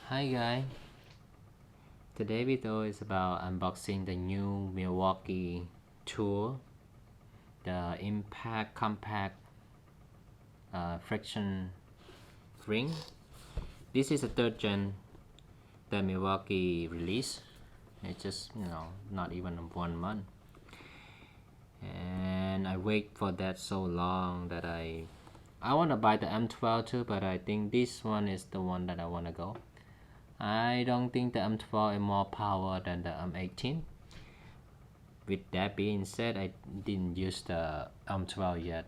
Hi guys, today's video is about unboxing the new Milwaukee tool, the Impact Compact friction ring. This is the third gen that Milwaukee released. It's just not even 1 month, and I wait for that so long that I want to buy the M12 too, but I think this one is the one that I want to go. I don't think the M12 is more power than the M18. With that being said, I didn't use the M12 yet,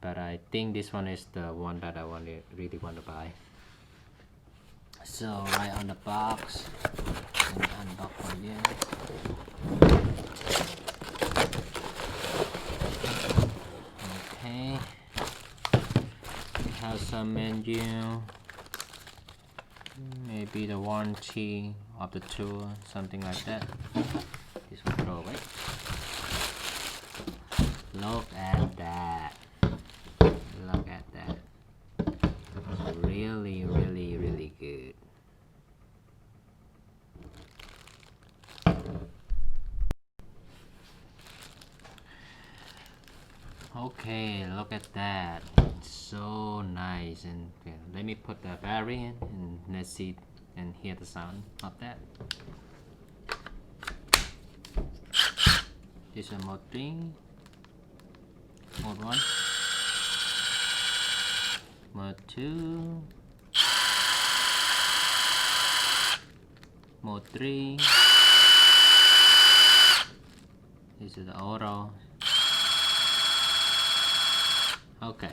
but I think this one is the one that I really want to buy. So right on the box, let me unbox for you. Okay, we have some menu. Maybe the warranty of the tool, something like that. This one throw away. Look at that. Look at that. Really, really, really good. Okay, look at that. It's so nice. And let me put the battery in and let's see and hear the sound of that. This is mode 3, mode 1, mode 2, mode 3. This is the auto. Okay,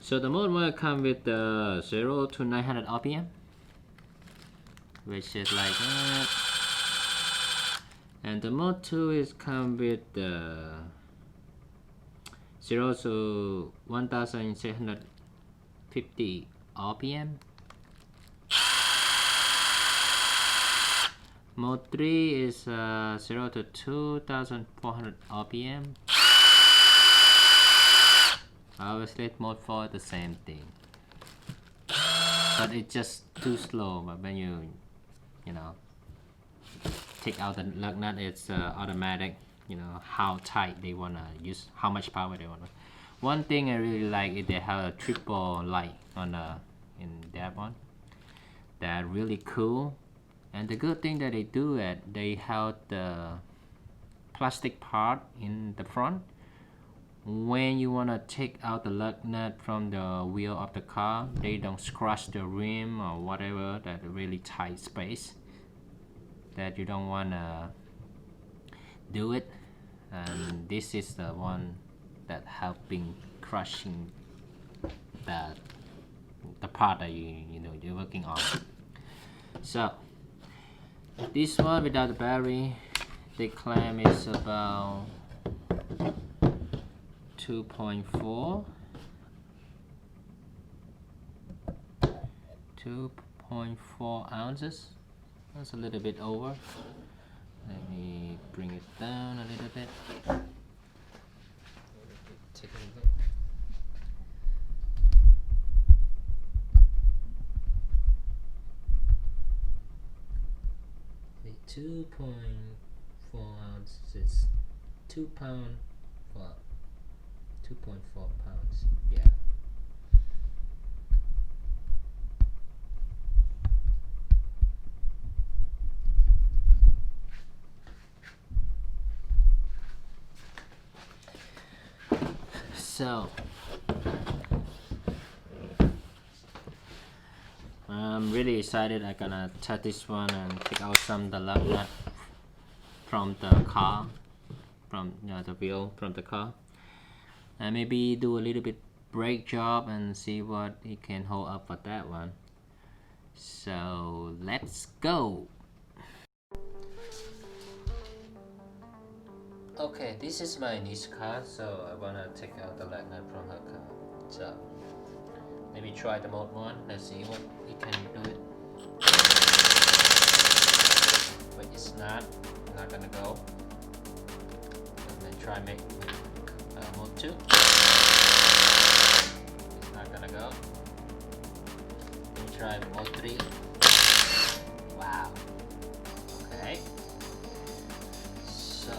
so the mode 1 comes with the 0 to 900 RPM, which is like that. And the mode 2 is come with the 0 to 1650 RPM. Mode 3 is 0 to 2400 RPM. Obviously mode 4 is the same thing, but it's just too slow. But when you take out the lug nut, it's automatic. How tight they wanna use, how much power they wanna. One thing I really like is they have a triple light on in that one. That's really cool. And the good thing that they do is they have the plastic part in the front. When you wanna take out the lug nut from the wheel of the car, they don't scratch the rim or whatever. That really tight space that you don't wanna do it. And this is the one that helping crushing the part that you're working on. So this one without the battery, they claim is about 2.4 ounces. That's a little bit over. Let me bring it down a little bit. Take a look. 2.4 ounces. 2 pounds. 2.4 pounds. Yeah. So I'm really excited. I'm gonna test this one and take out some of the lug nut from the car, from the wheel from the car, and maybe do a little bit brake job and see what it can hold up for that one. So let's go. Okay, this is my niece's car, so I wanna take out the lug nut from her car. So let me try the mode 1. Let's see what it can do it. But it's not gonna go. And then try make mode 2. It's not gonna go. try all three. Wow. Okay. So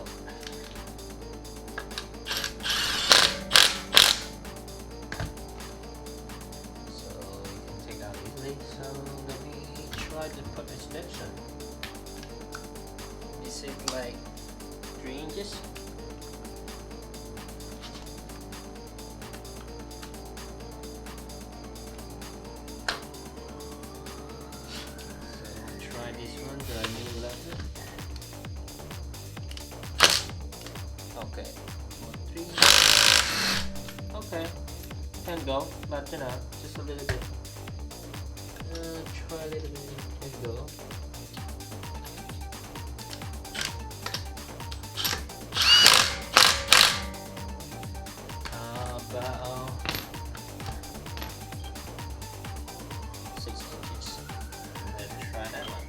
you can take out easily. So let me try to put extension. Is it like 3 inches? This one, the new level. Okay, 3. Okay, can go, but you know, just a little bit. Try a little bit, can go. About 6 inches. Let's try that one.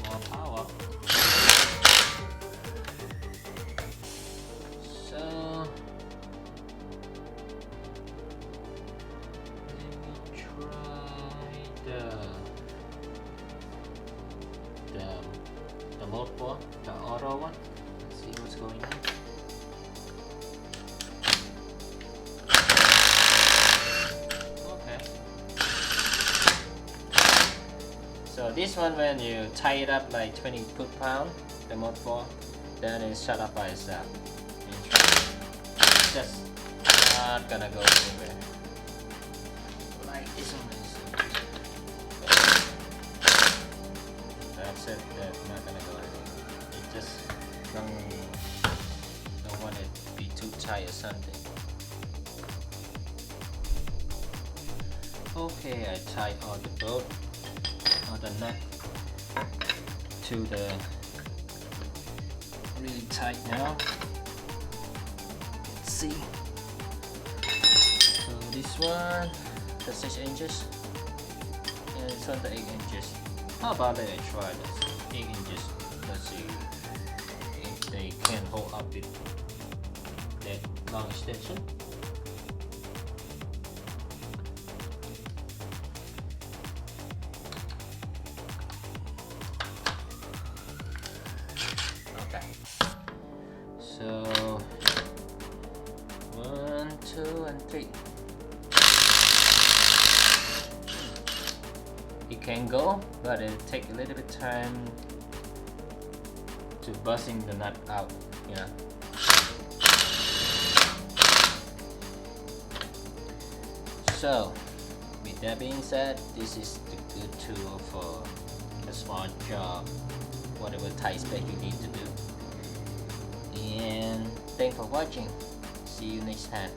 More power. So let me try the mode 4, the auto one. Let's see what's going on. So this one, when you tie it up like 20 foot-pound, the mode 4, then it shut up by itself. It's just not gonna go anywhere. Like this one is. That's it. That's not gonna go anywhere. It just don't want it to be too tight or something. Okay, I tied all the bolt. The nut to the really tight now. Let's see. So this one, the 6 inches, and this one the 8 inches. How about I try this 8 inches? Let's see if they can hold up with that long extension. So 1, 2, and 3. It can go, but it'll take a little bit time to busting the nut out. Yeah. So with that being said, this is the good tool for a small job, whatever tight spec you need to do. And thanks for watching. See you next time.